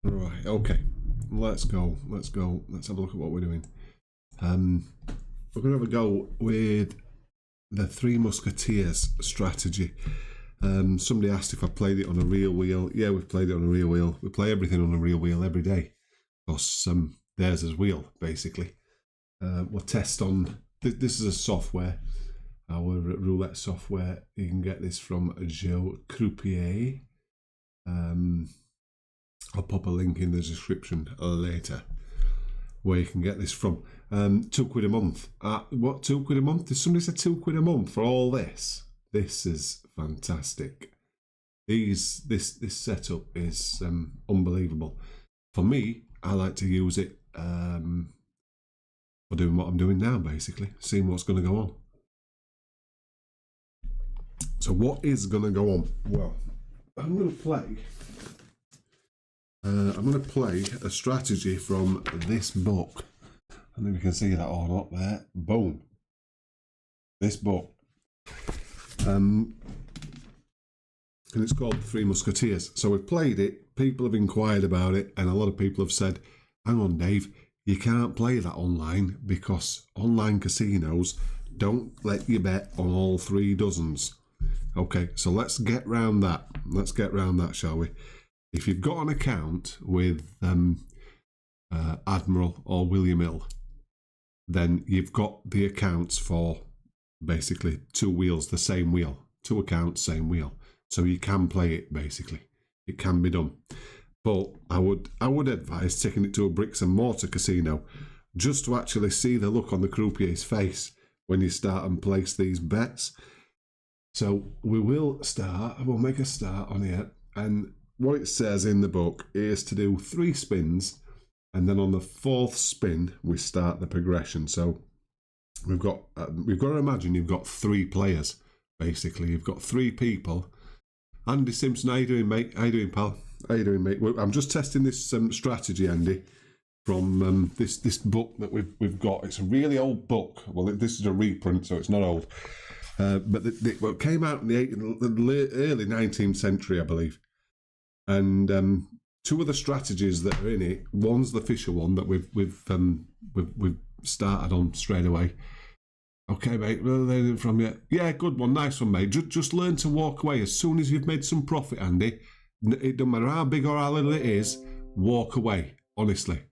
Right, okay. Let's go. Let's have a look at what we're doing. We're going to have a go with the Three Musketeers strategy. Somebody asked if I played it on a real wheel. Yeah, we've played it on a real wheel. We play everything on a real wheel every day. Because there's his wheel, basically. We'll test on... This is a software. Our roulette software. You can get this from Joe Croupier. I'll pop a link in the description later where you can get this from. £2 a month. What, £2 a month? Did somebody say £2 a month for all this? This is fantastic. This setup is unbelievable. For me, I like to use it for doing what I'm doing now, basically, seeing what's going to go on. So what is going to go on? Well, I'm going to play a strategy from this book. I don't know if you can see that or not there. Boom. This book. And it's called The Three Musketeers. So we've played it, people have inquired about it, and a lot of people have said, hang on, Dave, you can't play that online because online casinos don't let you bet on all 3 dozens. Okay, so let's get round that. Let's get round that, shall we? If you've got an account with Admiral or William Hill, then you've got the accounts for basically 2 wheels, the same wheel. 2 accounts, same wheel. So you can play it, basically. It can be done. But I would advise taking it to a bricks and mortar casino just to actually see the look on the croupier's face when you start and place these bets. So we'll make a start on here, and what it says in the book is to do 3 spins, and then on the 4th spin we start the progression. So we've got to imagine you've got 3 players, basically. You've got 3 people. Andy Simpson, how you doing, mate? How you doing, pal? How you doing, mate? I'm just testing this strategy, Andy, from this book that we've got. It's a really old book. Well, this is a reprint, so it's not old. But it came out in the early 19th century, I believe. And 2 of the strategies that are in it, one's the Fisher one that we've started on straight away. Okay, mate, where are they from you? Yeah, good one, nice one, mate. Just learn to walk away as soon as you've made some profit, Andy. It doesn't matter how big or how little it is. Walk away, honestly.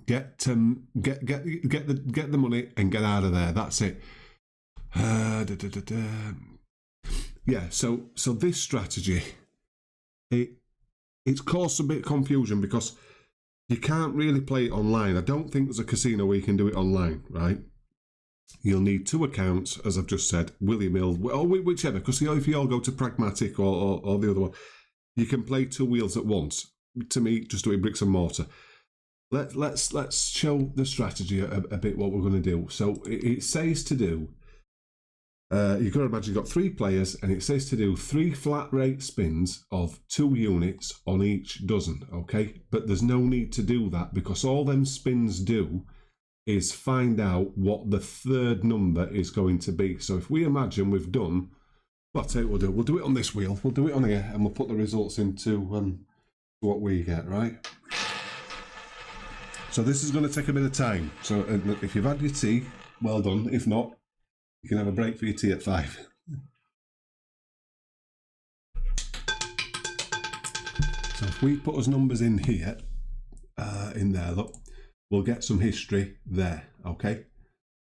Get the money and get out of there. That's it. Yeah. So this strategy, it's caused a bit of confusion because you can't really play it online. I don't think there's a casino where you can do it online, right? You'll need 2 accounts, as I've just said, William Hill, or whichever, because if you all go to Pragmatic or the other one, you can play 2 wheels at once. To me, just do it bricks and mortar. Let's show the strategy a bit what we're going to do. So it says to do, you've got to imagine you've got 3 players, and it says to do 3 flat rate spins of 2 units on each dozen, okay? But there's no need to do that because all them spins do is find out what the 3rd number is going to be. So if we imagine we've done, well, I'll tell you what we'll do it on this wheel, we'll do it on here, and we'll put the results into what we get, right? So this is going to take a bit of time. So if you've had your tea, well done. If not, you can have a break for your tea at 5. So if we put us numbers in here, in there, look, we'll get some history there, okay?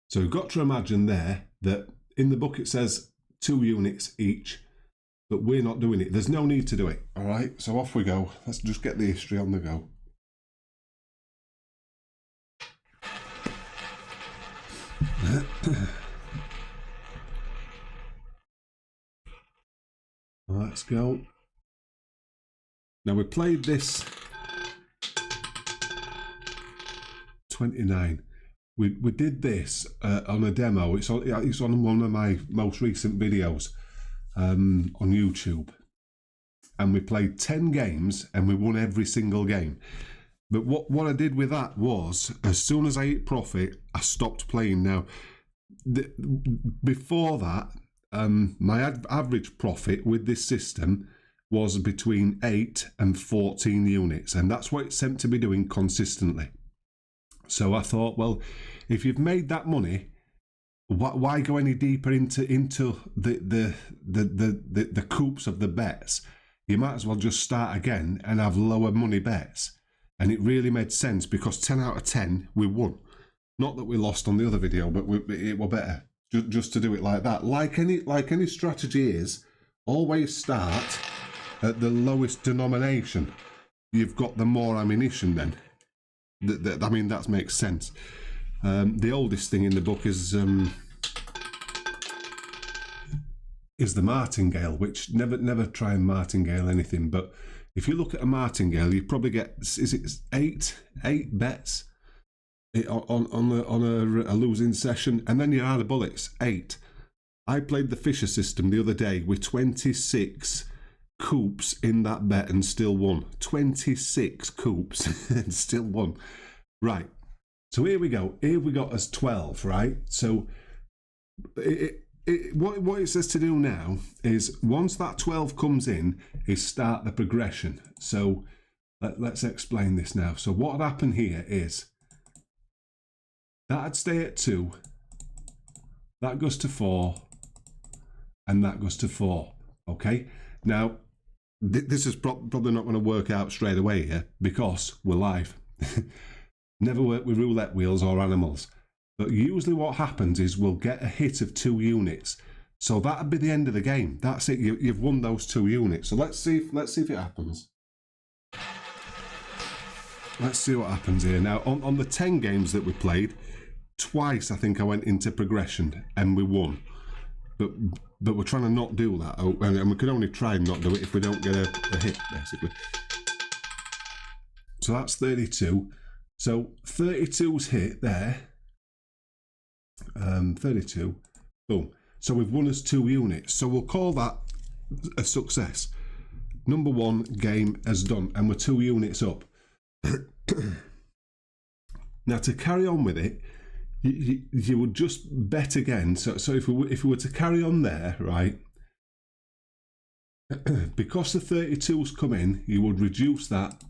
So we've got to imagine there that in the book it says 2 units each, but we're not doing it. There's no need to do it, all right? So off we go. Let's just get the history on the go. Let's go. Now we played this 29. We did this on a demo. It's on one of my most recent videos on YouTube, and we played 10 games and we won every single game. But what I did with that was, as soon as I hit profit, I stopped playing. Now, before that, my average profit with this system was between 8 and 14 units, and that's what it seemed to be doing consistently. So I thought, well, if you've made that money, why go any deeper into the coops of the bets? You might as well just start again and have lower money bets. And it really made sense, because 10 out of 10 we won. Not that we lost on the other video, but it were better just to do it like that. Like any strategy is, always start at the lowest denomination. You've got the more ammunition then. I mean, that makes sense. The oldest thing in the book is the martingale, which never try and martingale anything. But if you look at a martingale, you probably get, is it eight bets on a losing session, and then you add the bullets, 8. I played the Fisher system the other day with 26 coops in that bet and still won. 26 coops and still won. Right. So here we go. Here we got us 12, right? So what it says to do now is, once that 12 comes in, is start the progression. So let's explain this now. So what would happen here is, that'd stay at 2, that goes to 4, and that goes to 4. Okay? Now, this is probably not going to work out straight away here, because we're live. Never work with roulette wheels or animals. But usually what happens is we'll get a hit of 2 units. So that'd be the end of the game. That's it. You've won those 2 units. So let's see if it happens. Let's see what happens here. Now, on the 10 games that we played, twice I think I went into progression and we won. But we're trying to not do that. And we can only try and not do it if we don't get a hit, basically. So that's 32. So 32's hit there. 32. Boom. So we've won us 2 units. So we'll call that a success. Number 1 game has done, and we're 2 units up. Now, to carry on with it, you would just bet again. So if we were to carry on there, right, because the 32's come in, you would reduce that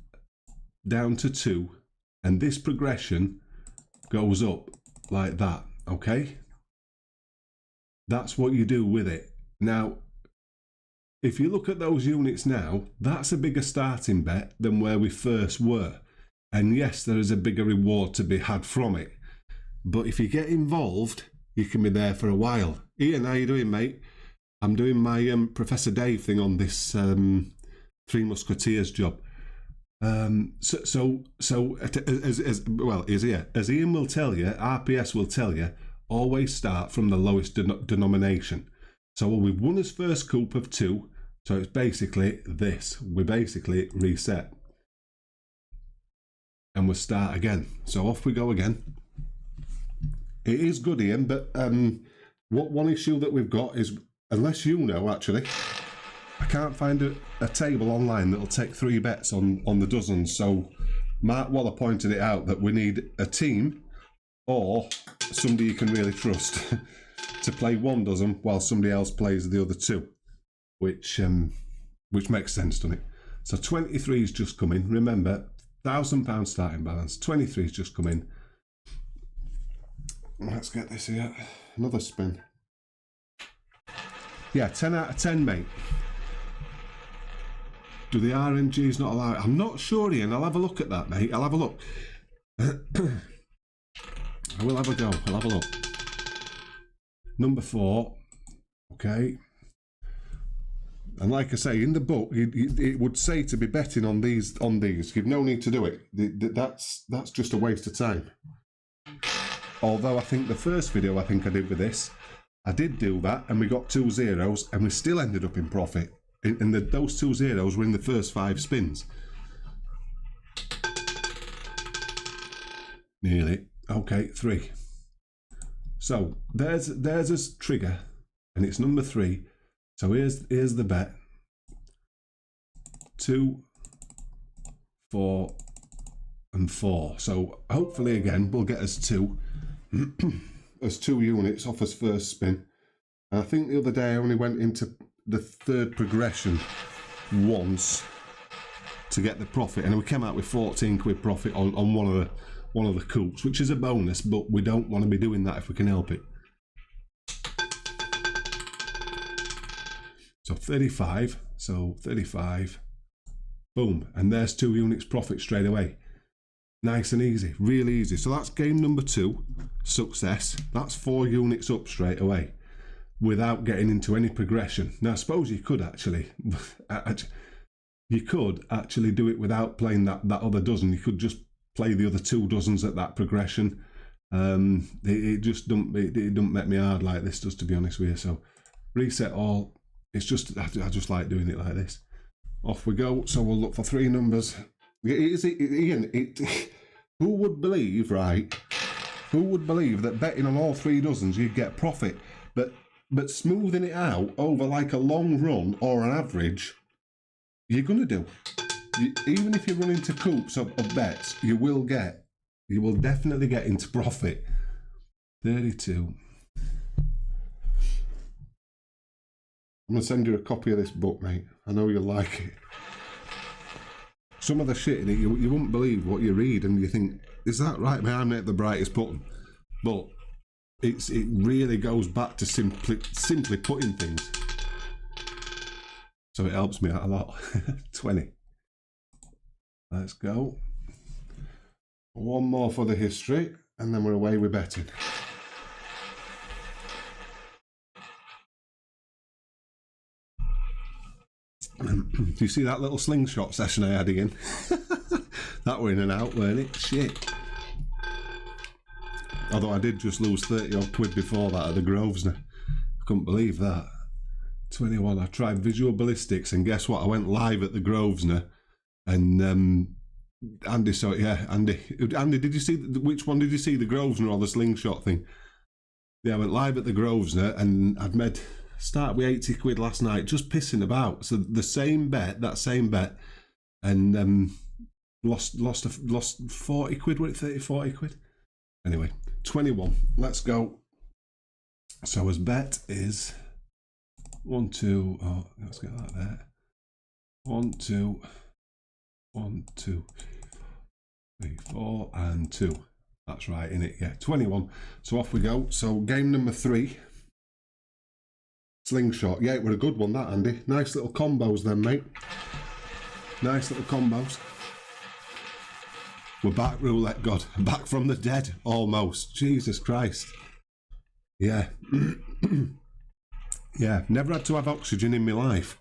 down to 2, and this progression goes up like that. Okay, that's what you do with it. Now, if you look at those units now, that's a bigger starting bet than where we first were. And yes, there is a bigger reward to be had from it. But if you get involved, you can be there for a while. Ian, how you doing, mate? I'm doing my Professor Dave thing on this Three Musketeers job. So as well, as Ian will tell you, RPS will tell you, always start from the lowest denomination. So we've won his first coup of 2, so it's basically this. We basically reset. And we'll start again. So off we go again. It is good, Ian, but what one issue that we've got is, unless you know, actually, I can't find a table online that'll take 3 bets on the dozens. So Mark Waller pointed it out that we need a team or somebody you can really trust to play 1 dozen while somebody else plays the other 2, which makes sense, doesn't it? So 23's just come in. Remember, £1,000 starting balance. 23's just come in. Let's get this here. Another spin. Yeah, 10 out of 10, mate. Do the RNGs not allow it? I'm not sure, Ian. I'll have a look at that, mate. I'll have a look. I will have a go. I'll have a look. Number 4. Okay. And like I say, in the book, it would say to be betting on these. You've no need to do it. That's just a waste of time. Although I think the first video I did with this, I did do that, and we got 2 zeros, and we still ended up in profit. And those 2 zeros were in the first 5 spins. Nearly. Okay, 3. So there's a trigger, and it's number 3. So here's the bet. 2, 4, and 4. So hopefully again we'll get us 2 as 2 units off his first spin. And I think the other day I only went into the 3rd progression once to get the profit, and we came out with 14 quid profit on one of the coupes, which is a bonus, but we don't want to be doing that if we can help it. So 35, boom, and there's 2 units profit straight away. Nice and easy, really easy. So that's game number 2, success. That's 4 units up straight away without getting into any progression. Now I suppose you could actually do it without playing that other dozen. You could just play the other 2 dozens at that progression. It just don't make me hard like this does, to be honest with you. So reset all. It's just I just like doing it like this. Off we go. So we'll look for 3 numbers. Ian, who would believe, right? Who would believe that betting on all 3 dozens you'd get profit, but smoothing it out over like a long run or an average, you're gonna do. Even if you run into coops of bets, you will definitely get into profit. 32. I'm going to send you a copy of this book, mate. I know you'll like it. Some of the shit in it, you wouldn't believe what you read, and you think, is that right? Man, I'm not the brightest button. But it really goes back to simply putting things. So it helps me out a lot. 20. Let's go. 1 more for the history, and then we're away with betting. Do you see that little slingshot session I had again? That were in and out, weren't it? Shit. Although I did just lose 30 odd quid before that at the Grosvenor. I couldn't believe that. 21. I tried visual ballistics, and guess what? I went live at the Grosvenor, and Andy saw it. Yeah, Andy, did you see which one did you see? The Grosvenor or the slingshot thing? Yeah, I went live at the Grosvenor, and I'd made. Started with 80 quid last night, just pissing about. So that same bet, and lost 40 quid, what 30, 40 quid? Anyway, 21. Let's go. So his bet is 1, 2. Oh, let's get that there. 1, 2, 1, 2, 3, 4, and 2. That's right, innit? Yeah, 21. So off we go. So game number 3. Slingshot. Yeah, it was a good one, that, Andy. Nice little combos then, mate. Nice little combos. We're back, Roulette God. Back from the dead, almost. Jesus Christ. Yeah. Yeah, never had to have oxygen in my life.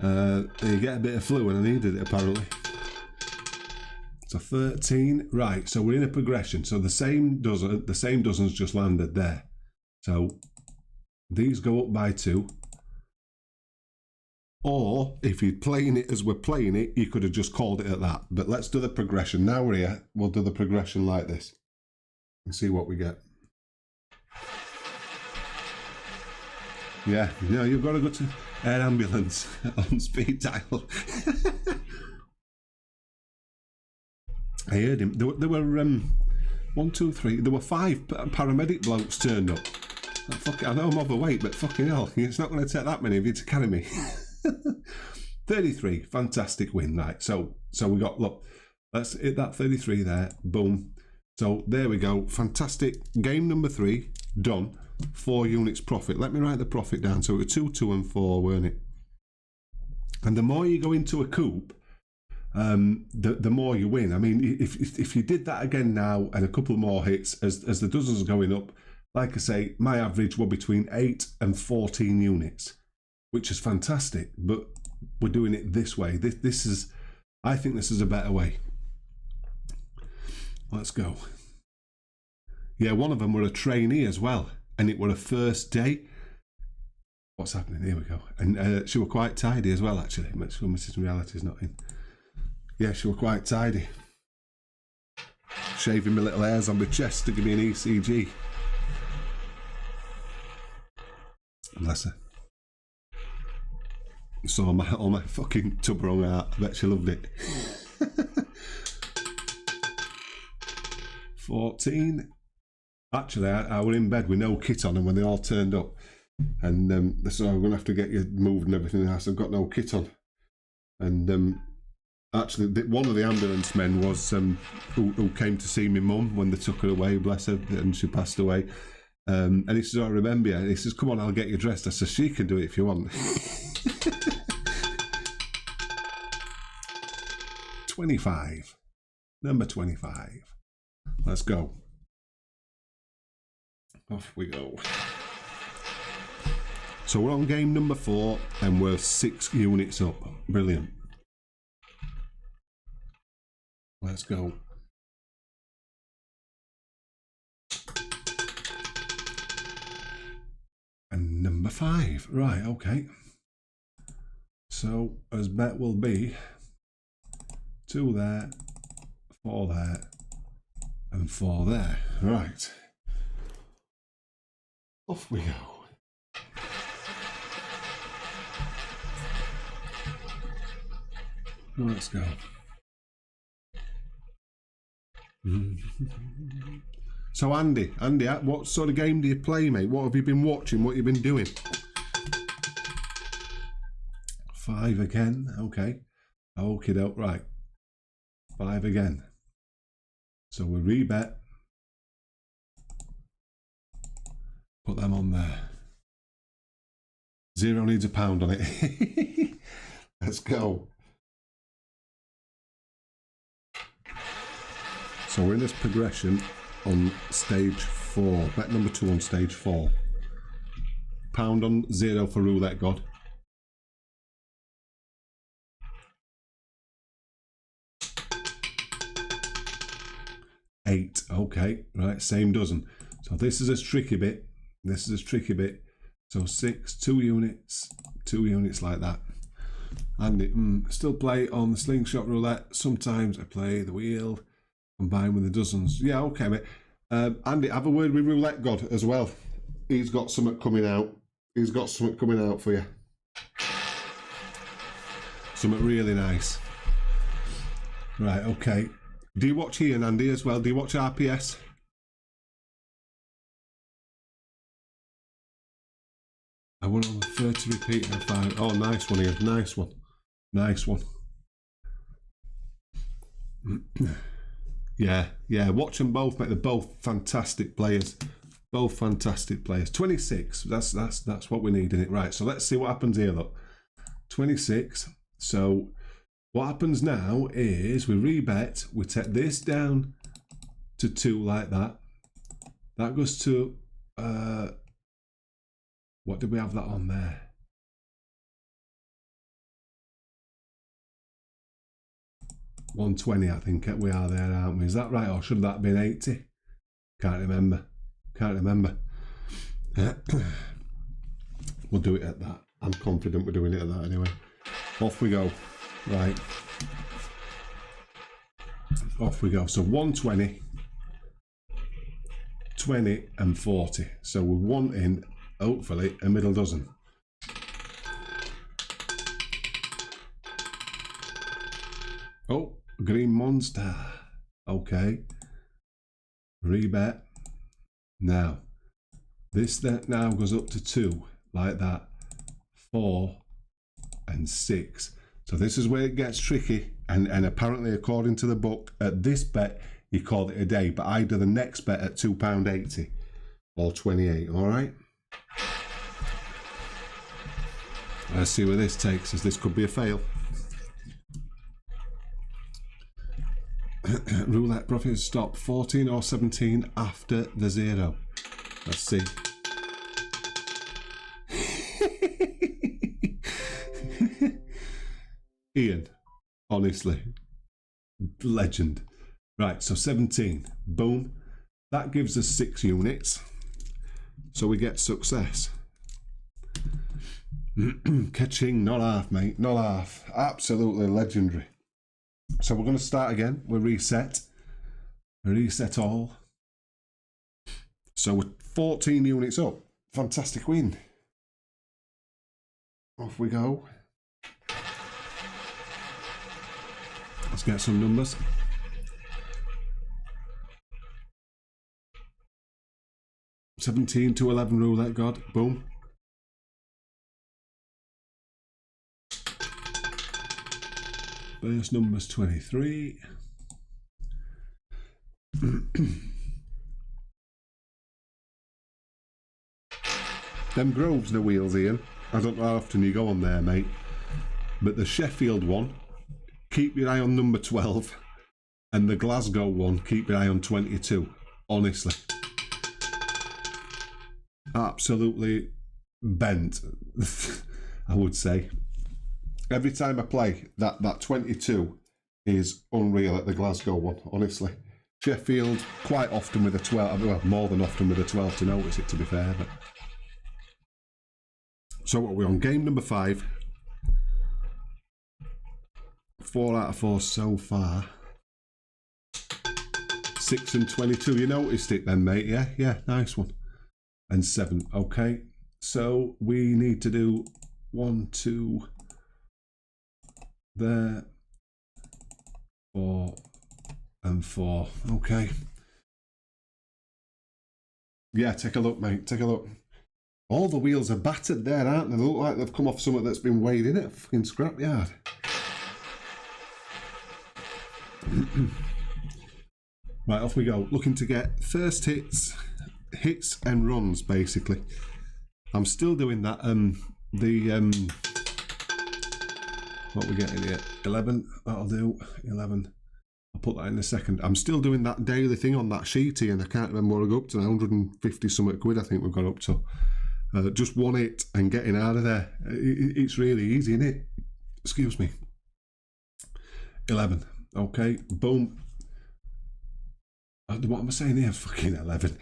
You get a bit of flu, and I needed it, apparently. So 13. Right, so we're in a progression. So the same dozen's just landed there. So these go up by 2. Or, if you're playing it as we're playing it, you could have just called it at that. But let's do the progression. Now we're here, we'll do the progression like this. And see what we get. Yeah, you've got to go to air ambulance on speed dial. I heard him. There were 1, 2, 3. There were 5 paramedic blokes turned up. Oh, fuck it, I know I'm overweight, but fucking hell, it's not going to take that many of you to carry me. 33, fantastic win, right? So we got, look, let's hit that 33 there, boom. So there we go, fantastic. Game number 3, done. 4 units profit. Let me write the profit down. So it was 2, 2, and 4, weren't it? And the more you go into a coup, the more you win. I mean, if you did that again now and a couple more hits as the dozens are going up, like I say, my average were between 8 and 14 units, which is fantastic. But we're doing it this way. This is, I think this is a better way. Let's go. Yeah, one of them were a trainee as well, and it were a first day. What's happening? Here we go. And she were quite tidy as well, actually. Make sure Mrs. Reality's not in. Yeah, she were quite tidy. Shaving my little hairs on my chest to give me an ECG. Bless her. So all my fucking tub wrong out. I bet she loved it. 14. Actually, I were in bed with no kit on, and when they all turned up, and so I'm gonna have to get you moved and everything else. I've got no kit on. And actually, one of the ambulance men was who came to see my mum when they took her away, bless her, and she passed away. And he says, "I remember you." And he says, "Come on, I'll get you dressed." I said, "She can do it if you want." 25. Number 25. Let's go. Off we go. So we're on game number 4 and we're 6 units up. Brilliant. Let's go. And number 5. Right, okay. So as bet will be 2 there, 4 there, and 4 there. Right. Off we go. Let's go. So Andy, what sort of game do you play, mate? What have you been watching? What have you been doing? 5 again. Okay. Okie doke. Right. 5 again. So we rebet. Put them on there. 0 needs a pound on it. Let's go. So we're in this progression on stage 4. Bet number 2 on stage 4. Pound on 0 for Roulette God. Eight. Okay, right, same dozen. So this is a tricky bit. This is a tricky bit. So 6, 2 units like that. And still play on the slingshot roulette. Sometimes I play the wheel combined with the dozens. Yeah, okay, mate. Andy, have a word with Roulette God as well. He's got something coming out. He's got something coming out for you. Something really nice. Right, okay. Do you watch Ian, Andy, as well? Do you watch RPS? I went on the 30 repeat and 5. Oh, nice one, Ian. Nice one. Nice one. Yeah, watch them both, mate. They're both fantastic players. Both fantastic players. 26. That's what we need in it. Right, so let's see what happens here, look. 26. So what happens now is we rebet, we take this down to 2 like that. That goes to, what did we have that on there? $120, I think we are there, aren't we? Is that right, or should that have been 80? Can't remember. We'll do it at that. I'm confident we're doing it at that anyway. Off we go. Right. Off we go. So 120, 20 and 40. So we're wanting, hopefully, a middle dozen. Oh, green monster. Okay. Rebet. Now, this that now goes up to 2, like that. 4 and 6. So this is where it gets tricky, and apparently according to the book, at this bet you call it a day, but I do the next bet at £2.80 or 28. All right. Let's see where this takes us. This could be a fail. Roulette profit stop 14 or 17 after the 0. Let's see. Ian, honestly, legend. Right, so 17, boom. That gives us 6 units. So we get success. Catching, not half, mate, not half. Absolutely legendary. So we're going to start again. We reset all. So we're 14 units up. Fantastic win. Off we go. Let's get some numbers. $17 to $11 Roulette God. Boom. First number's 23. Them Grosvenor wheels, Ian. I don't know how often you go on there, mate. But the Sheffield one, keep your eye on number 12. And the Glasgow one, keep your eye on 22. Honestly. Absolutely bent, I would say. Every time I play, that 22 is unreal at the Glasgow one, honestly. Sheffield, quite often with a 12, well, more than often with a 12 to notice it, to be fair. But so what are we on? Game number 5. 4 out of 4 so far. 6 and 22. You noticed it then, mate? Yeah, yeah, nice one. And 7. Okay, so we need to do 1, 2, there, 4 and 4. Okay. Yeah, take a look, mate. Take a look. All the wheels are battered there, aren't they? They look like they've come off something that's been weighed in at a fucking scrapyard. Right, off we go. Looking to get first hits and runs, basically. I'm still doing that. What we getting here? 11. That'll do. 11. I'll put that in a second. I'm still doing that daily thing on that sheetie, and I can't remember what I got up to. 150 something quid, I think we've got up to. Just one hit and getting out of there. It's really easy, isn't it? Excuse me. 11. Okay. Boom. What am I saying here? Fucking 11.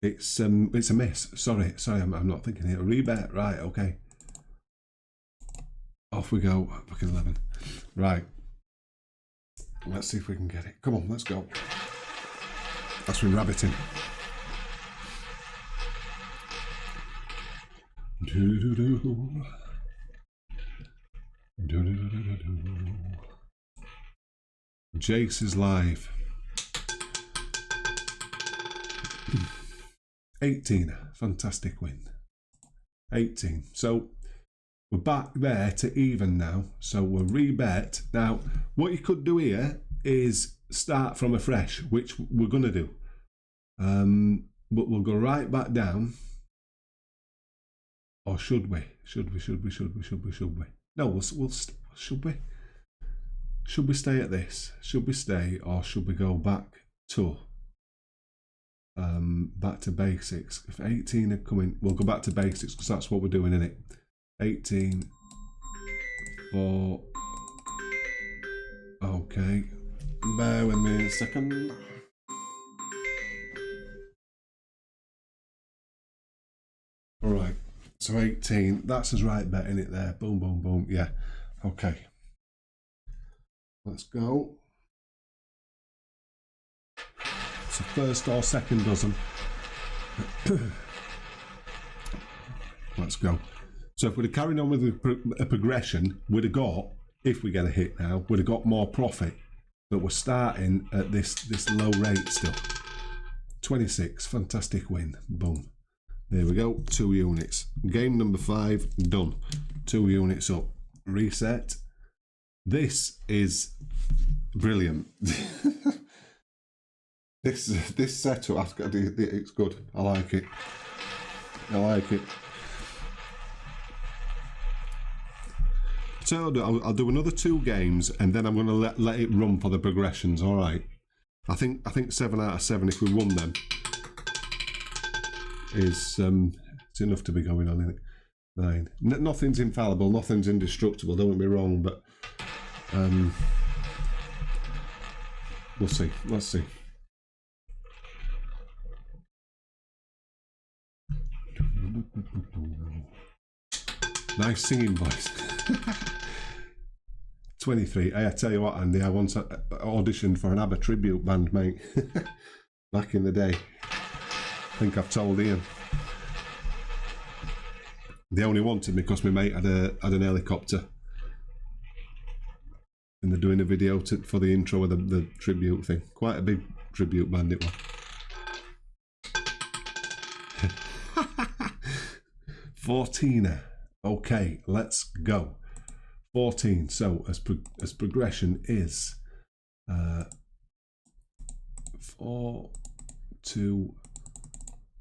It's a miss. Sorry, I'm not thinking here. Rebet. Right. Okay. Off we go. Fucking 11. Right. Let's see if we can get it. Come on, let's go. That's been rabbiting. Jace is live. 18. Fantastic win. 18. So we're back there to even now. So we'll rebet. Now, what you could do here is start from afresh, which we're going to do. But we'll go right back down. Or should we? Should we? No, should we? Should we stay at this? Should we stay, or should we go back to basics? If 18 are coming, we'll go back to basics because that's what we're doing, innit? 18 4. Okay, bear with me a second. All right, so 18, that's his right bet in it there. Boom, boom, boom. Yeah, okay. Let's go. So first or second dozen. Let's go. So if we'd have carried on with a progression, we'd have got, if we get a hit now, we'd have got more profit. But we're starting at this low rate still. 26, fantastic win. Boom. There we go, 2 units. Game number 5, done. 2 units up. Reset. This is brilliant. This setup, it's good. I like it. I like it. So I'll do another 2 games, and then I'm going to let it run for the progressions. All right. I think 7 out of 7. If we won them, is it's enough to be going on, isn't it? 9. Nothing's infallible. Nothing's indestructible. Don't get me wrong, but we'll see. Let's see. Nice singing voice. 23. Hey, I tell you what, Andy, I once auditioned for an ABBA tribute band, mate. Back in the day. I think I've told Ian. They only wanted me because my mate had an helicopter. And they're doing a video for the intro of the tribute thing. Quite a big tribute band it was. 14. Okay, let's go. 14. So as progression is 4, 2,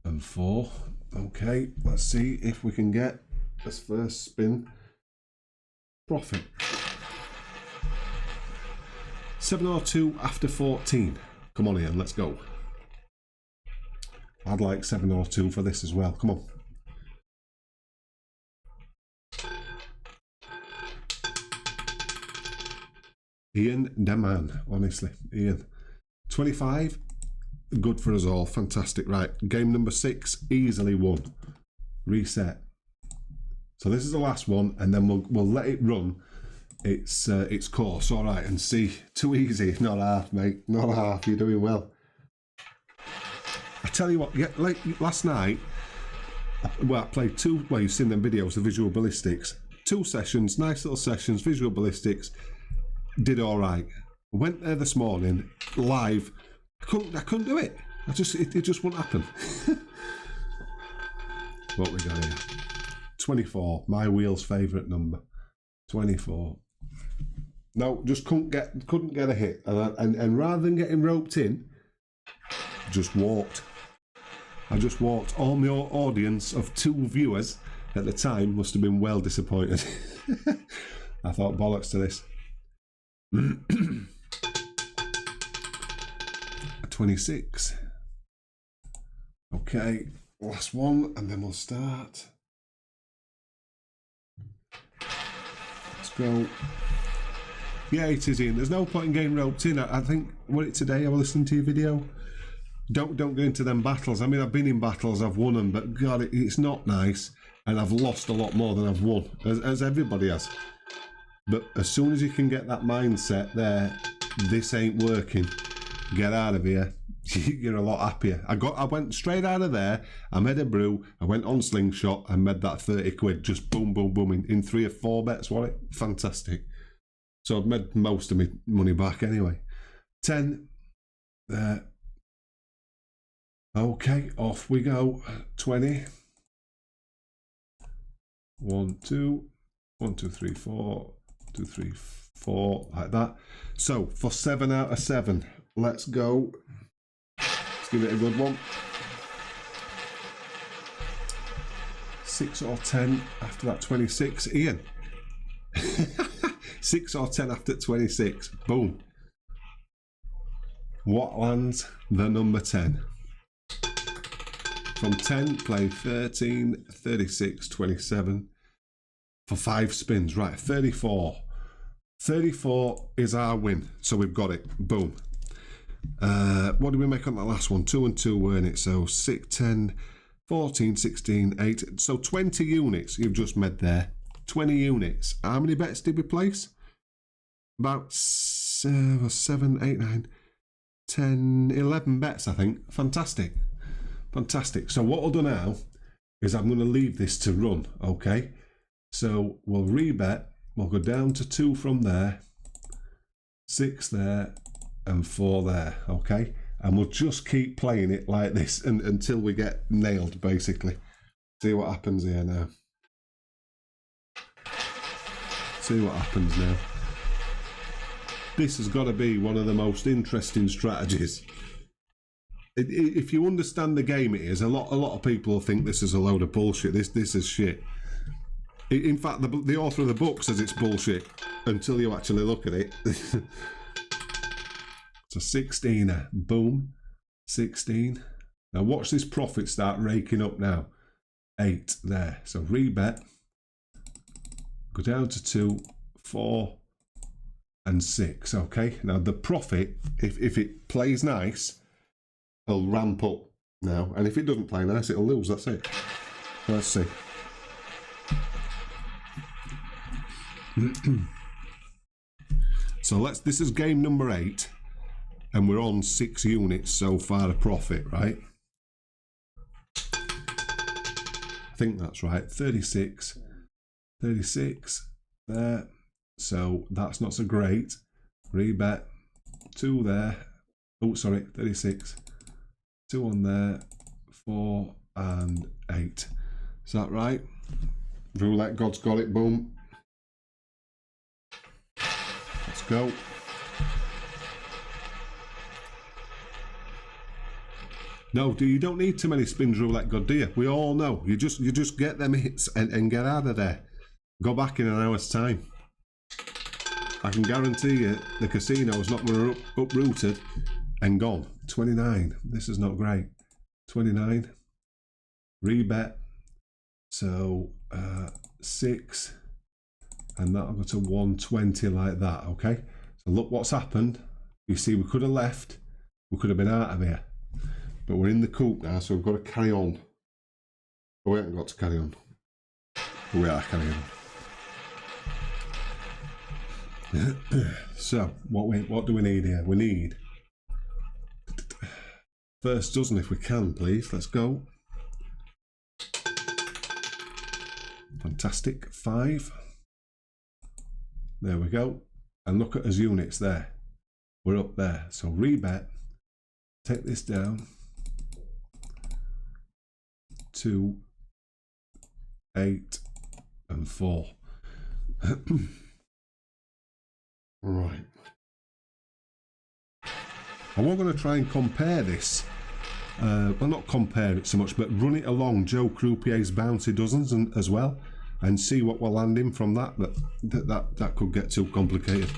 and 4. Okay, let's see if we can get this first spin profit. 702 after 14. Come on, Ian, let's go. I'd like 702 for this as well. Come on. Ian, the man, honestly. Ian. 25. Good for us all. Fantastic. Right. Game number 6. Easily won. Reset. So this is the last one, and then we'll let it run its course. All right, and see. Too easy. Not half, mate. Not half. You're doing well. I tell you what. Yeah, like last night. Well, I played 2. Well, you've seen them videos, the visual ballistics. 2 sessions. Nice little sessions. Visual ballistics. Did all right. Went there this morning live. I couldn't do it. It just wouldn't happen. What we got here? 24. My wheel's favourite number. 24. No, just couldn't get a hit. And rather than getting roped in, just walked. I just walked. All my audience of 2 viewers at the time must have been well disappointed. I thought, bollocks to this. 26. Okay, last one, and then we'll start. Let's go. Yeah, it is, Ian. There's no point in getting roped in. I think, what it today, I was listening to your video. Don't get into them battles. I mean, I've been in battles, I've won them, but God, it's not nice, and I've lost a lot more than I've won, as everybody has. But as soon as you can get that mindset there, this ain't working, get out of here, you're a lot happier. I went straight out of there, I made a brew, I went on Slingshot and made that 30 quid, just boom, boom, boom, in 3 or 4 bets, wasn't it? Fantastic. So I've made most of my money back anyway. 10, there. Okay, off we go. 20. 1, 2, 1, 2, 3, 4. 2, 3, 4, like that. So for 7 out of 7, let's go. Let's give it a good one. 6 or 10 after that 26. Ian. 6 or 10 after 26. Boom. What lands? The number 10. From 10, play 13, 36, 27. For 5 spins. Right, 34. 34 is our win. So we've got it. Boom. What did we make on that last one? 2 and 2, weren't it? So 6, 10, 14, 16, 8. So 20 units you've just made there. 20 units. How many bets did we place? About 7, 8, 9, 10, 11 bets, I think. Fantastic. Fantastic. So what we'll do now is I'm going to leave this to run, okay? So we'll rebet. We'll go down to 2 from there, 6 there, and 4 there, okay? And we'll just keep playing it like this until we get nailed, basically. See what happens here now. See what happens now. This has got to be one of the most interesting strategies. If you understand the game it is, a lot of people think this is a load of bullshit. This is shit. In fact, the author of the book says it's bullshit until you actually look at it. So 16, boom, 16. Now watch this profit start raking up now. 8 there. So rebet. Go down to 2, 4, and 6. Okay. Now the profit, if it plays nice, it'll ramp up now. And if it doesn't play nice, it'll lose. That's it. Let's see. So this is game number 8, and we're on 6 units so far of profit, right? I think that's right. 36 there. So that's not so great. Rebet 2 there. Oh, sorry, 36. 2 on there, 4 and 8. Is that right? Roulette God's got it. Boom. go. No, you don't need too many spins, Roulette God, do you? We all know. You just get them hits and get out of there. Go back in an hour's time. I can guarantee you the casino is not going to uprooted and gone. 29. This is not great. 29. Rebet. So 6. And that'll go to 120 like that, okay? So look what's happened. You see, we could have left. We could have been out of here. But we're in the coop now, so we've got to carry on. But we haven't got to carry on. But we are carrying on. So, what do we need here? We need first dozen if we can, please. Let's go. Fantastic. 5. There we go. And look at us units there. We're up there. So rebet. Take this down. 2, 8, and 4. Right. And we're going to try and compare this. Well, not compare it so much, but run it along Joe Croupier's Bounty Dozens as well, and see what we're landing from that. That could get too complicated.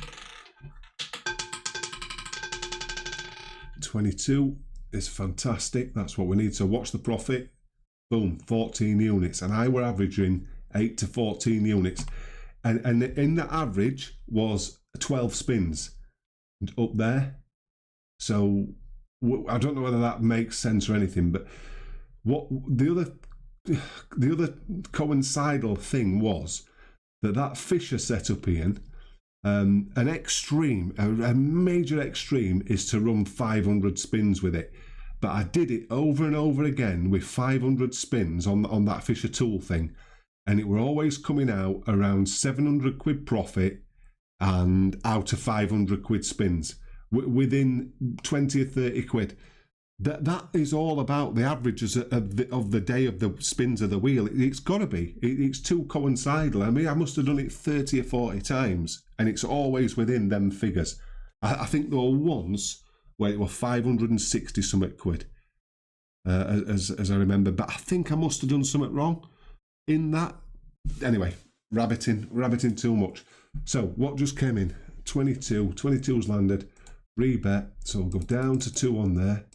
22 is fantastic. That's what we need. So watch the profit. Boom, 14 units. And I were averaging 8 to 14 units. And in that average was 12 spins up there. So I don't know whether that makes sense or anything, but what the other coincidental thing was that Fisher setup, Ian, an extreme, a major extreme is to run 500 spins with it. But I did it over and over again with 500 spins on that Fisher tool thing, and it were always coming out around 700 quid profit and out of 500 quid spins within 20 or 30 quid. That is all about the averages of the day of the spins of the wheel. It's got to be. It's too coincidental. I mean, I must have done it 30 or 40 times, and it's always within them figures. I think there were once where it was 560 something quid, as I remember. But I think I must have done something wrong in that. Anyway, rabbiting too much. So what just came in? 22. 22's landed. Rebet. So we'll go down to 2 on there.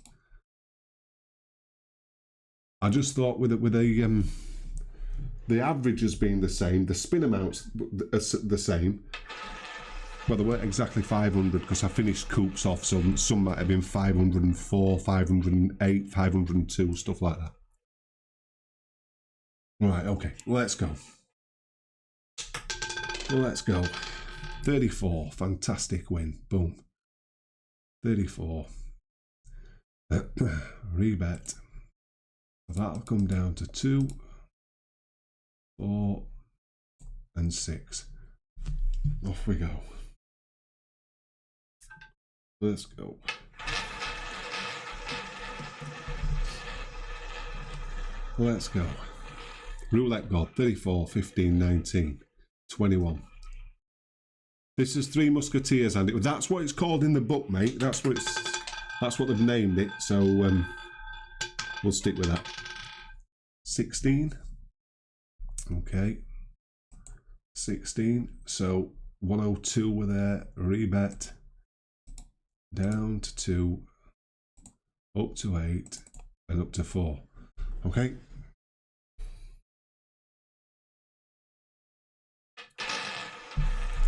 I just thought with the averages being the same, the spin amounts the same. Well, they weren't exactly 500 because I finished coops off, so some might have been 504, 508, 502, stuff like that. Right, okay, let's go. Let's go. 34, fantastic win. Boom. 34. Rebet. That'll come down to 2, 4, and 6. Off we go. Let's go. Let's go. Roulette God, 34, 15, 19, 21. This is Three Musketeers, and that's what it's called in the book, mate. That's what they've named it. So we'll stick with that. 16. Okay. 16. So 102 were there. Rebet. Down to 2. Up to 8. And up to 4. Okay.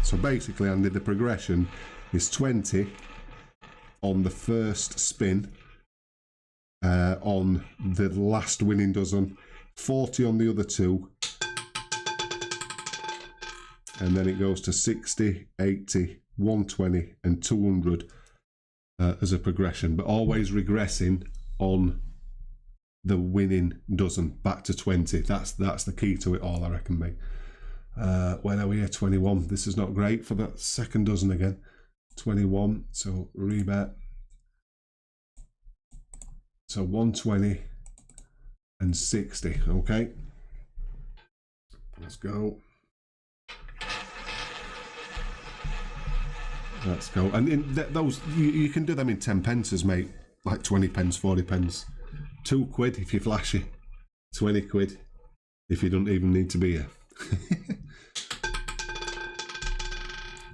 So basically, Andy, the progression is 20 on the first spin, on the last winning dozen, 40 on the other 2, and then it goes to 60, 80, 120 and 200 as a progression, but always regressing on the winning dozen back to 20. That's the key to it all, I reckon, mate. When are we here? 21. This is not great for that second dozen again. 21. So rebet. So 120 and 60. Okay. Let's go. Let's go. And in those, you can do them in 10 pences, mate. Like 20 pence, 40 pence. £2 if you're flashy. 20 quid if you don't even need to be here.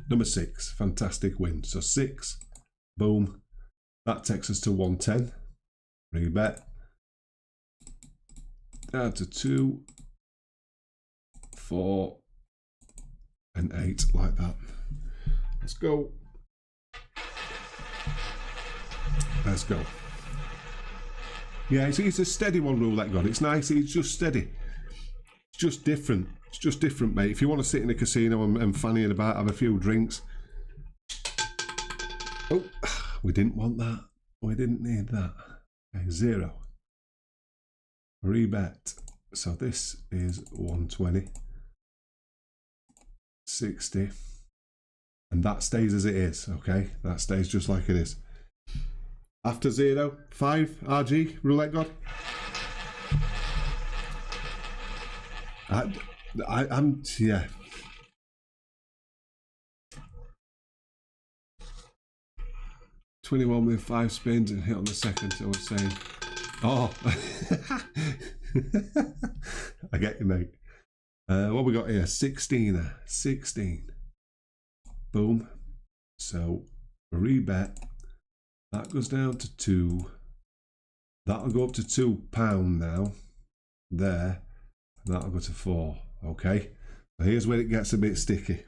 Number 6, fantastic win. So 6, boom. That takes us to 110. Rebet. Down to 2, 4, and 8, like that. Let's go. Let's go. Yeah, it's a steady one, Roulette God. It's nice. It's just steady. It's just different. It's just different, mate. If you want to sit in a casino and fannying about, have a few drinks. Oh, we didn't want that. We didn't need that. Okay, 0. Rebet. So this is 120. 60. And that stays as it is, okay? That stays just like it is. After 0, 5, RG, Roulette God. I'm, yeah. $21 with 5 spins and hit on the second, so we're saying, oh. I get you, mate. What we got here? 16. 16. Boom. So, rebet. That goes down to 2. That'll go up to £2 now. There. And that'll go to 4. Okay. So here's where it gets a bit sticky.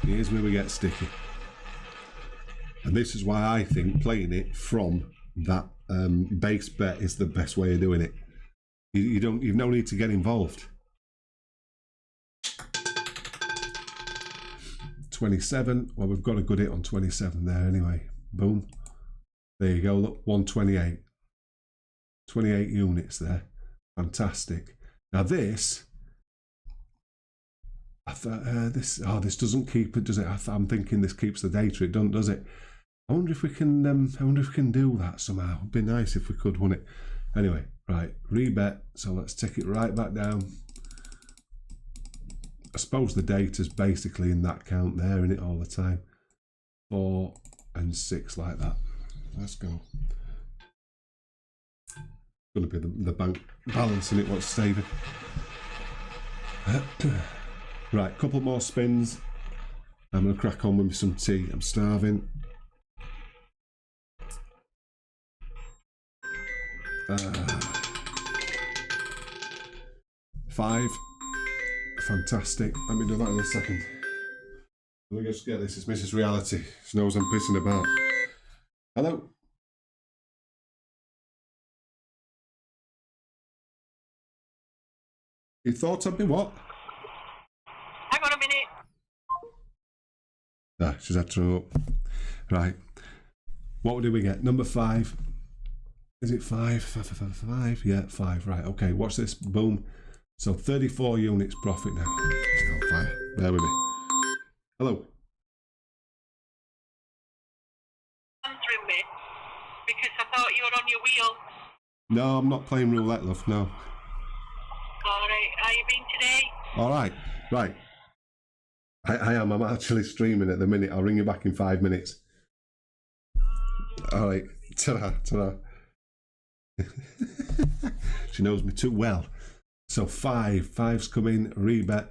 Here's where we get sticky. And this is why I think playing it from that base bet is the best way of doing it. You've no need to get involved. 27. Well, we've got a good hit on 27 there anyway. Boom. There you go. Look, 128. 28 units there. Fantastic. Now this, I thought this doesn't keep it, does it? I'm thinking this keeps the data. It doesn't, does it? I wonder if we can. I wonder if we can do that somehow. It'd be nice if we could, wouldn't it? Anyway, right. Rebet. So let's take it right back down. I suppose the data's basically in that count there, in it all the time. 4 and 6 like that. Let's go. Going to be the bank balancing it, what's saving. Right, couple more spins. I'm going to crack on with some tea. I'm starving. 5. Fantastic. Let me do that in a second. Let me just get this. It's Mrs. Reality. She knows I'm pissing about. Hello. You thought I'd be what? Hang on a minute. Ah, she's had to throw up. Right. What do we get? Number 5. Is it 5? 5? Yeah, 5. Right. Okay. Watch this. Boom. So 34 units profit now. Oh, fire. Bear with me. Hello. Answering me because I thought you were on your wheel. No, I'm not playing roulette, love. No. All right. How you been today? All right. Right. I am. I'm actually streaming at the minute. I'll ring you back in 5 minutes. All right. Ta-da. Ta-da. She knows me too well. So 5's coming, rebet,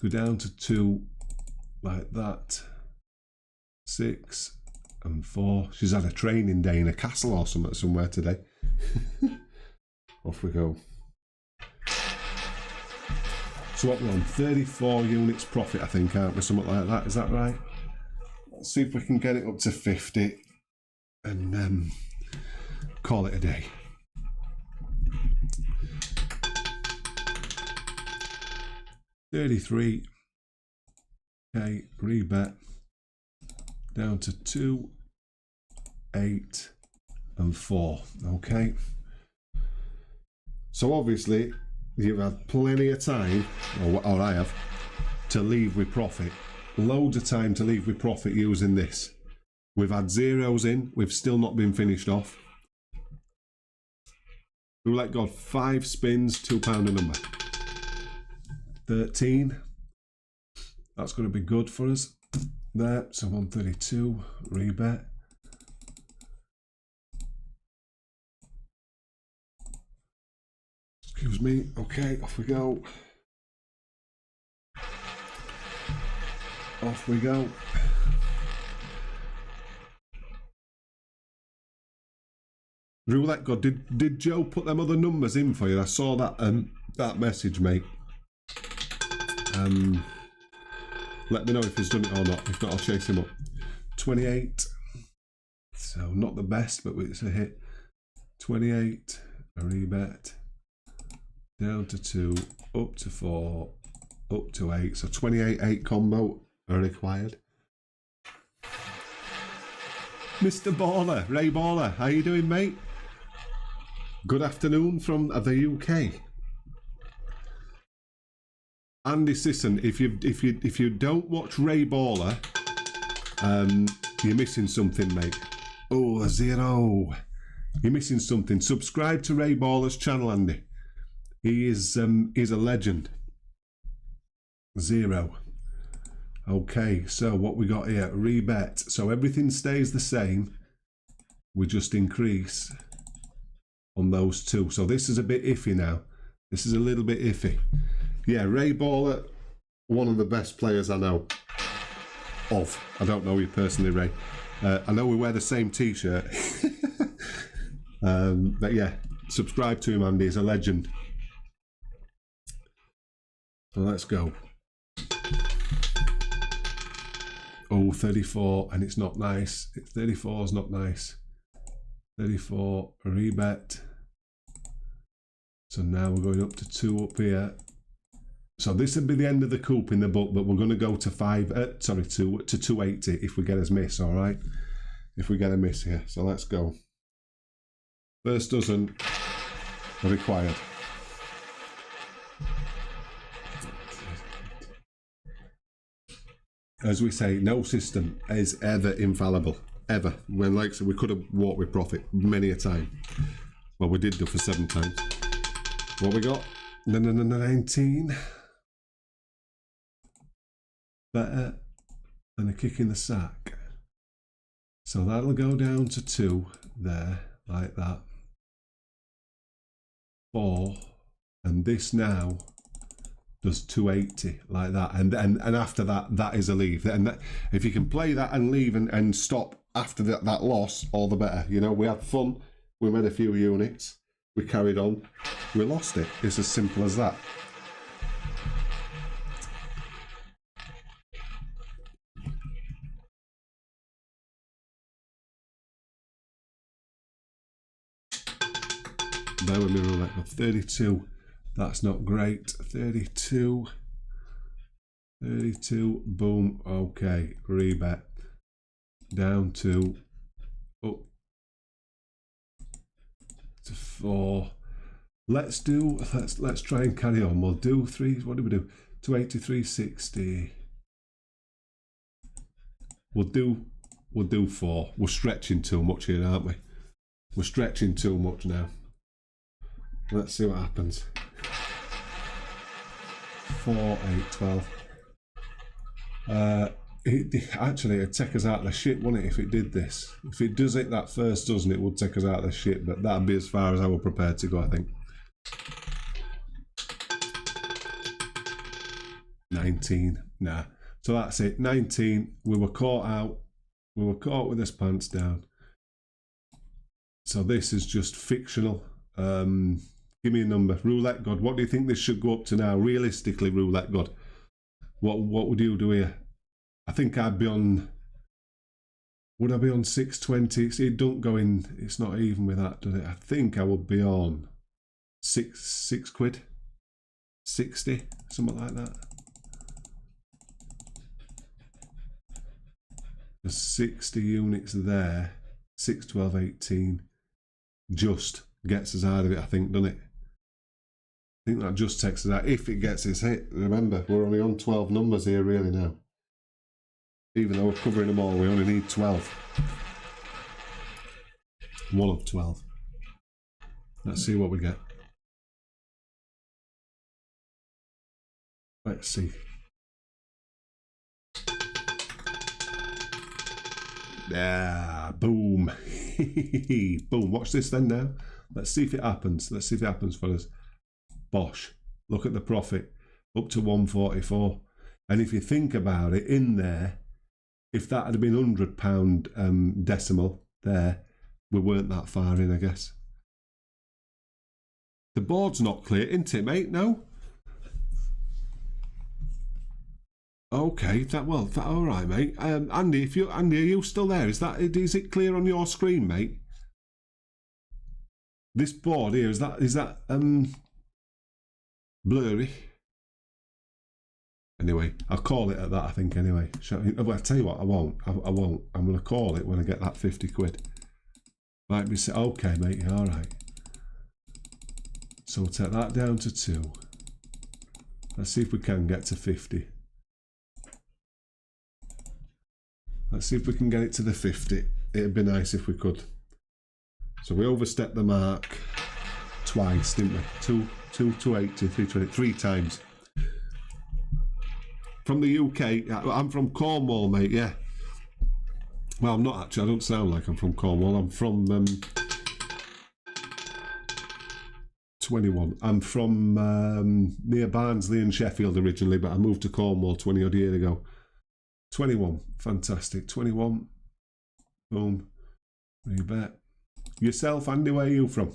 go down to 2, like that. 6 and 4. She's had a training day in a castle or something somewhere today. Off we go. So what we're on, 34 units profit, I think, aren't we? Something like that, is that right? Let's see if we can get it up to 50 and call it a day. 33. Okay, rebet. Down to 2, 8, and 4. Okay. So obviously, you've had plenty of time, or I have, to leave with profit. Loads of time to leave with profit using this. We've had zeros in. We've still not been finished off. Roulette God, 5 spins, £2 a number. 13. That's going to be good for us. There, so 132, rebet. Excuse me. Okay, off we go. Off we go. Roulette God, did Joe put them other numbers in for you? I saw that that message, mate. Let me know if he's done it or not. If not, I'll chase him up. 28. So not the best, but it's a hit. 28. A rebet. Down to 2. Up to 4. Up to 8. So 28-8 combo are required. Mr. Baller, Ray Baller, how you doing, mate? Good afternoon from the UK. Andy Sisson, if you don't watch Ray Baller, you're missing something, mate. Oh, a 0. You're missing something. Subscribe to Ray Baller's channel, Andy. He's a legend. 0. Okay, so what we got here? Rebet. So everything stays the same. We just increase on those two. So this is a bit iffy now. This is a little bit iffy. Yeah, Ray Baller, one of the best players I know of. I don't know you personally, Ray. I know we wear the same t-shirt. But yeah, subscribe to him, Andy. He's a legend. So let's go. Oh, 34, and it's not nice. 34 is not nice. 34, a rebet. So now we're going up to 2 up here. So this would be the end of the coup in the book, but we're going to go to 280 if we get a miss, all right? If we get a miss here. So let's go. First dozen required. As we say, no system is ever infallible. Ever. When, like I said, we could have walked with profit many a time. Well, we did do for 7 times. What we got? 19. Better than a kick in the sack. So that'll go down to 2 there, like that. 4. And this now does 280 like that, and after that, that is a leave. And that, if you can play that and leave and stop after that loss, all the better. You know, we had fun, we made a few units, we carried on, we lost it. It's as simple as that. Bear with me, Roulette. 32. That's not great. 32. 32. Boom. Okay. Rebet. Down to up to 4. Let's try and carry on. We'll do 3. What do we do? 283, 60. We'll do 4. We're stretching too much here, aren't we? We're stretching too much now. Let's see what happens. 4, 8, 12. Actually, it'd take us out of the shit, wouldn't it, if it did this? If it does it that first dozen, it would take us out of the shit, but that'd be as far as I were prepared to go, I think. 19. Nah. So that's it. 19. We were caught out. We were caught with his pants down. So this is just fictional. Give me a number. Roulette God, what do you think this should go up to now? Realistically, Roulette God, what would you do here? I think I'd be on... Would I be on 620? It don't go in... It's not even with that, does it? I think I would be on 6 quid. 60, something like that. There's 60 units there. 6, 12, 18. Just gets us out of it, I think, doesn't it? I think that just takes us out if it gets its hit. Remember, we're only on 12 numbers here really now. Even though we're covering them all, we only need 12. 1 of 12. Let's see what we get. Let's see. Yeah, boom. Boom. Watch this then now. Let's see if it happens. Let's see if it happens for us. Bosh. Look at the profit. Up to 144. And if you think about it, in there, if that had been £100 decimal there, we weren't that far in, I guess. The board's not clear, isn't it, mate? No? Okay, all right, mate. Andy, Andy, are you still there? Is it clear on your screen, mate? This board here, is that blurry? Anyway, I'll call it at that, I think, anyway. Well, I'll tell you what, I won't. I won't. I'm going to call it when I get that 50 quid. Might be... Okay, mate, all right. So we'll take that down to 2. Let's see if we can get to 50. Let's see if we can get it to the 50. It'd be nice if we could. So we overstepped the mark twice, didn't we? 280, 320, 3 times. From the UK, I'm from Cornwall, mate, yeah. Well, I'm not actually, I don't sound like I'm from Cornwall. I'm from 21. I'm from near Barnsley and Sheffield originally, but I moved to Cornwall 20 odd years ago. 21, fantastic. 21, boom, rebet. Yourself, Andy, where are you from?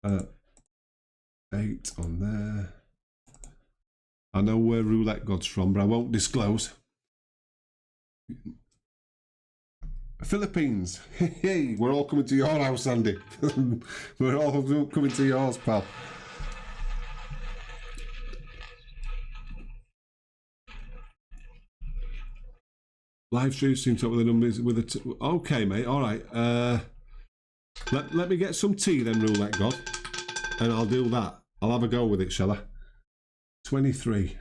8 on there. I know where Roulette God's from, but I won't disclose. Philippines. Hey, we're all coming to your house, Andy. We're all coming to yours, pal. Live stream seems up with the numbers with the... Okay, mate, all right. Let me get some tea then, Roulette God, and I'll do that. I'll have a go with it, shall I? 23.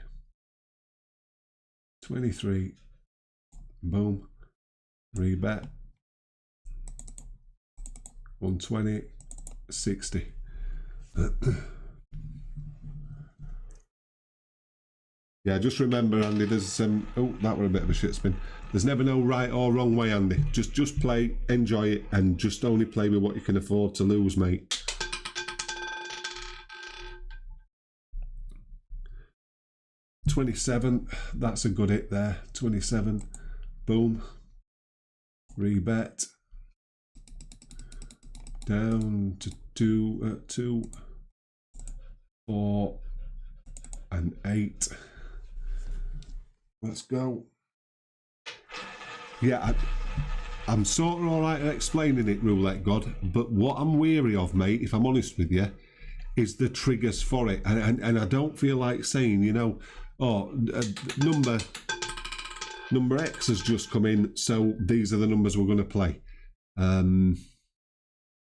23. Boom. Rebet. 120. 60. Yeah, just remember, Andy, there's oh, that were a bit of a shit spin. There's never no right or wrong way, Andy. Just play, enjoy it, and just only play with what you can afford to lose, mate. 27, that's a good hit there. 27, boom. Rebet. Down to 2, 4, and 8. Let's go. Yeah, I'm sort of all right at explaining it, Roulette God, but what I'm weary of, mate, if I'm honest with you, is the triggers for it. And I don't feel like saying, you know, oh, number X has just come in, so these are the numbers we're going to play.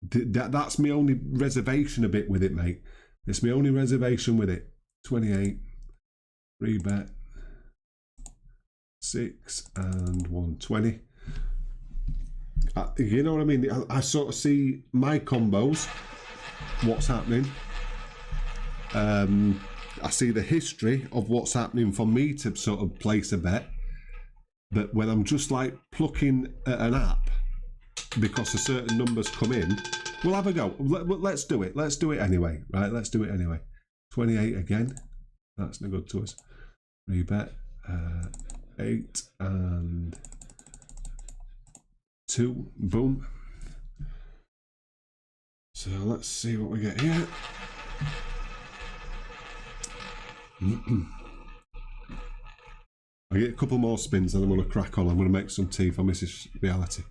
That's my only reservation a bit with it, mate. It's my only reservation with it. 28, rebet, 6 and 120. You know what I mean? I sort of see my combos, what's happening. I see the history of what's happening for me to sort of place a bet. But when I'm just like plucking at an app because a certain numbers come in, we'll have a go. Let's do it. Let's do it anyway. Right, let's do it anyway. 28 again. That's no good to us. Rebet. 8 and 2. Boom. So let's see what we get here. I get a couple more spins and I'm going to crack on. I'm going to make some tea for Mrs. Reality.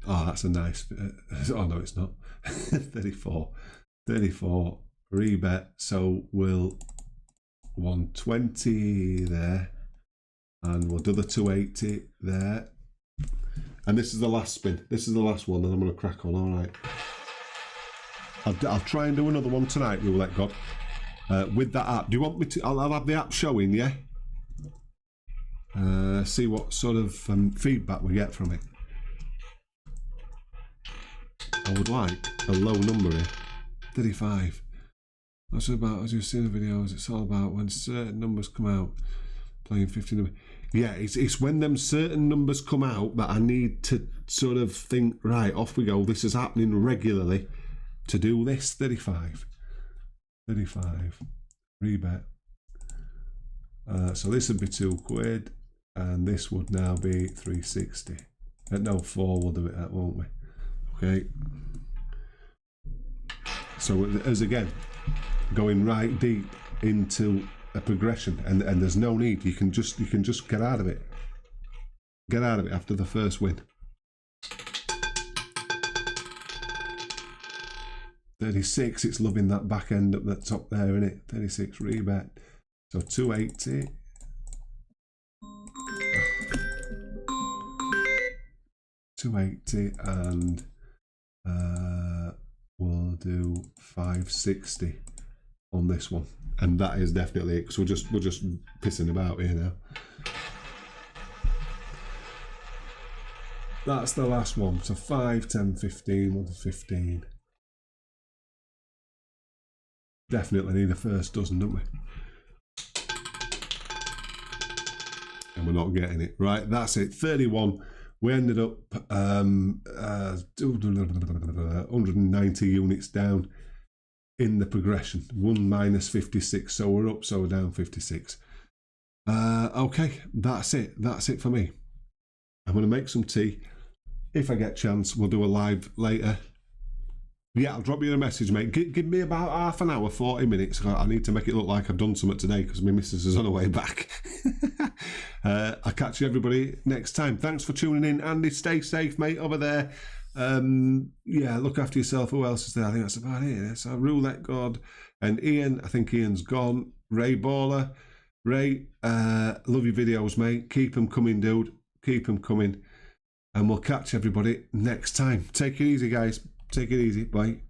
Oh, that's a nice... oh, no, it's not. 34. 34. Rebet. So we'll... 120 there. And we'll do the 280 there. And this is the last spin. This is the last one, and I'm going to crack on. All right. I'll try and do another one tonight, Roulette God. With that app. Do you want me to... I'll have the app showing, yeah? See what sort of feedback we get from it. I would like a low number here. 35. That's about, as you've seen the videos, it's all about when certain numbers come out, playing 50 numbers. Yeah, it's when them certain numbers come out that I need to sort of think, right, off we go, this is happening regularly, to do this. 35, rebet. So this would be £2, and this would now be 360. No, 4 will do it at, won't we? Okay. So as again, going right deep into a progression, and there's no need. You can just get out of it. Get out of it after the first win. 36. It's loving that back end up the top there, isn't it? 36 rebet. So 280. And we'll do 560 on this one, and that is definitely it, because we're just pissing about here now. That's the last one. So 5, 10, 15, 1 to 15. Definitely need a first dozen, don't we? And we're not getting it. Right, that's it. 31. We ended up 190 units down in the progression. 1 minus 56. So we're up, so we're down 56. Okay, that's it. That's it for me. I'm going to make some tea. If I get a chance, we'll do a live later. Yeah, I'll drop you a message, mate. Give me about half an hour, 40 minutes. I need to make it look like I've done something today because my missus is on her way back. I'll catch you everybody next time. Thanks for tuning in. Andy, stay safe, mate, over there. Yeah, look after yourself. Who else is there? I think that's about it. So Roulette God and Ian. I think Ian's gone. Ray Baller. Ray, love your videos, mate. Keep them coming, dude. Keep them coming. And we'll catch everybody next time. Take it easy, guys. Take it easy. Bye.